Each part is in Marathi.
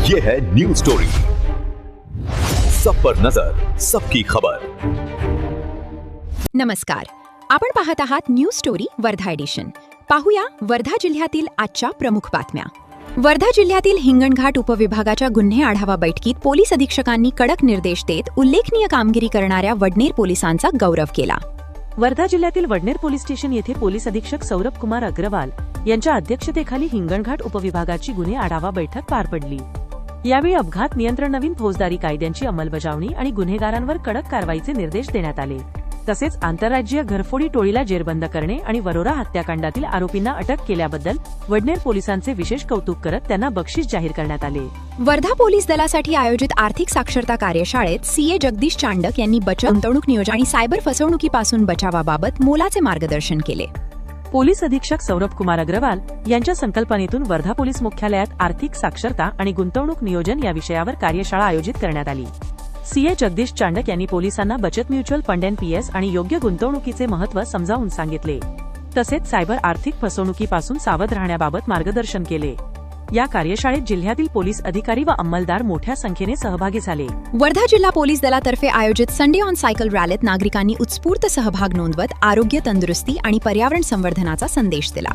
ये है न्यूज स्टोरी, सब पर नजर, सबकी खबर। नमस्कार, आपण पाहत आहात न्यूज स्टोरी वर्धा एडिशन। पाहूया वर्धा जिल्ह्यातील आजच्या प्रमुख बातम्या। वर्धा जिल्ह्यातील हिंगणघाट उपविभागाच्या गुन्हे आढावा बैठकीत पोलीस अधीक्षकांनी कडक निर्देश देत उल्लेखनीय कामगिरी करणाऱ्या वडनेर पोलिसांचा गौरव केला। वर्धा जिल्ह्यातील वडनेर पोलीस स्टेशन येथे पोलीस अधीक्षक सौरभ कुमार अग्रवाल यांच्या अध्यक्षतेखाली हिंगणघाट उपविभागाची गुन्हे आढावा बैठक पार पडली। यावेळी अपघात नियंत्रण, नवीन फौजदारी कायद्यांची अंमलबजावणी आणि गुन्हेगारांवर कडक कारवाईचे निर्देश देण्यात आले। तसेच आंतरराज्यीय घरफोडी टोळीला जेरबंद करणे आणि वरोरा हत्याकांडातील आरोपींना अटक केल्याबद्दल वडनेर पोलिसांचे विशेष कौतुक करत त्यांना बक्षीस जाहीर करण्यात आले। वर्धा पोलीस दलासाठी आयोजित आर्थिक साक्षरता कार्यशाळेत सीए जगदीश चांडक यांनी बचत, गुंतवणूक नियोजन आणि सायबर फसवणुकीपासून बचावाबाबत मोलाचे मार्गदर्शन केले। पोलीस अधीक्षक सौरभ कुमार अग्रवाल यांच्या संकल्पनेतून वर्धा पोलीस मुख्यालयात आर्थिक साक्षरता आणि गुंतवणूक नियोजन या विषयावर कार्यशाळा आयोजित करण्यात आली। सीए जगदीश चांडक यांनी पोलिसांना बचत, म्युच्युअल फंड, एनपीएस आणि योग्य गुंतवणुकीचे महत्त्व समजावून सांगितले। तसेच सायबर आर्थिक फसवणुकीपासून सावध राहण्याबाबत मार्गदर्शन केले। या कार्यशाळेत जिल्ह्यातील पोलीस अधिकारी व अंमलदार मोठ्या संख्येने सहभागी झाले। वर्धा जिल्हा पोलीस दलातर्फे आयोजित संडे ऑन सायकल रॅलीत नागरिकांनी उत्स्फूर्त सहभाग नोंदवत आरोग्य, तंदुरुस्ती आणि पर्यावरण संवर्धनाचा संदेश दिला।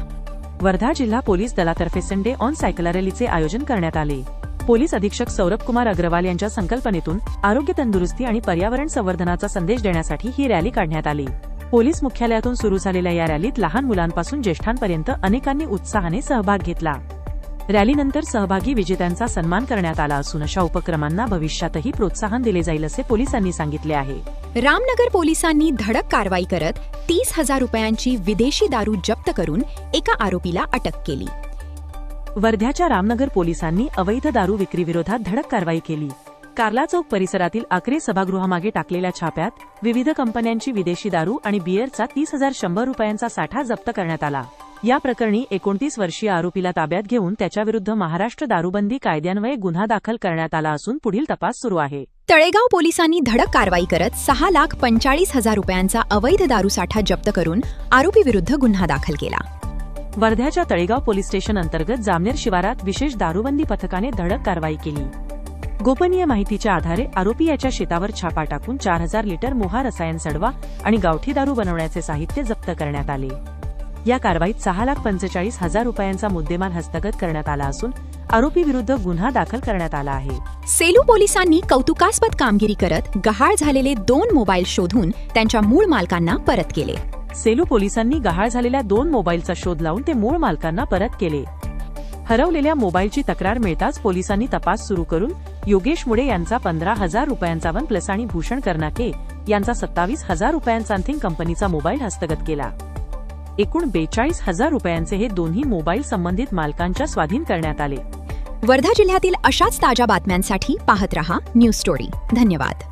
वर्धा जिल्हा पोलीस दलातर्फे संडे ऑन सायकल रॅलीचे आयोजन करण्यात आले। पोलीस अधीक्षक सौरभ कुमार अग्रवाल यांच्या संकल्पनेतून आरोग्य, तंदुरुस्ती आणि पर्यावरण संवर्धनाचा संदेश देण्यासाठी ही रॅली काढण्यात आली। पोलीस मुख्यालयातून सुरू झालेल्या या रॅलीत लहान मुलांपासून ज्येष्ठांपर्यंत अनेकांनी उत्साहाने सहभाग घेतला। रॅलीनंतर सहभागी विजेत्यांचा सन्मान करण्यात आला असून अशा उपक्रमांना भविष्यातही प्रोत्साहन दिले जाईल असे पोलिसांनी सांगितले आहे। रामनगर पोलिसांनी धडक कारवाई करत 30,000 रुपयांची विदेशी दारू जप्त करून एका आरोपीला अटक केली। वर्ध्याच्या रामनगर पोलिसांनी अवैध दारू विक्रीविरोधात धडक कारवाई केली। कार्ला चौक परिसरातील आक्रे सभागृहामागे टाकलेल्या छाप्यात विविध कंपन्यांची विदेशी दारू आणि बिअरचा 30,100 रुपयांचा साठा जप्त करण्यात आला। या प्रकरणी 29 वर्षीय आरोपीला ताब्यात घेऊन त्याच्याविरुद्ध महाराष्ट्र दारूबंदी कायद्यान्वये गुन्हा दाखल करण्यात आला असून पुढील तपास सुरू आहे। तळेगाव पोलिसांनी धडक कारवाई करत 6,45,000 रुपयांचा अवैध दारू साठा जप्त करून आरोपीविरुद्ध गुन्हा दाखल केला। वर्ध्याच्या तळेगाव पोलीस स्टेशन अंतर्गत जामनेर शिवारात विशेष दारूबंदी पथकाने धडक कारवाई केली। गोपनीय माहितीच्या आधारे आरोपी याच्या शेतावर छापा टाकून 4,000 लिटर मोहा रसायन सडवा आणि गावठी दारू बनवण्याचे साहित्य जप्त करण्यात आले। या कारवाईत 6,45,000 रुपयांचा मुद्देमाल हस्तगत करण्यात आला असून आरोपीविरुद्ध गुन्हा दाखल करण्यात आला आहे। सेलू पोलिसांनी कौतुकास्पद कामगिरी करत गहाळ झालेले 2 मोबाईल शोधून त्यांच्या मूळ मालकांना परत केले। सेलू पोलिसांनी गहाळ झालेल्या 2 मोबाईलचा शोध लावून ते मूळ मालकांना परत केले। हरवलेल्या मोबाईलची तक्रार मिळताच पोलिसांनी तपास सुरू करून योगेश मुळे यांचा 15,000 रुपयांचा OnePlus आणि भूषण कर्नाके यांचा 27,000 रुपयांचा थिंग कंपनीचा मोबाईल हस्तगत केला। एकूण 42,000 रुपयांचे हे दोन्ही मोबाईल संबंधित मालकांच्या स्वाधीन करण्यात आले। वर्धा जिल्ह्यातील अशाच ताज्या बातम्यांसाठी पाहत रहा न्यूज स्टोरी। धन्यवाद।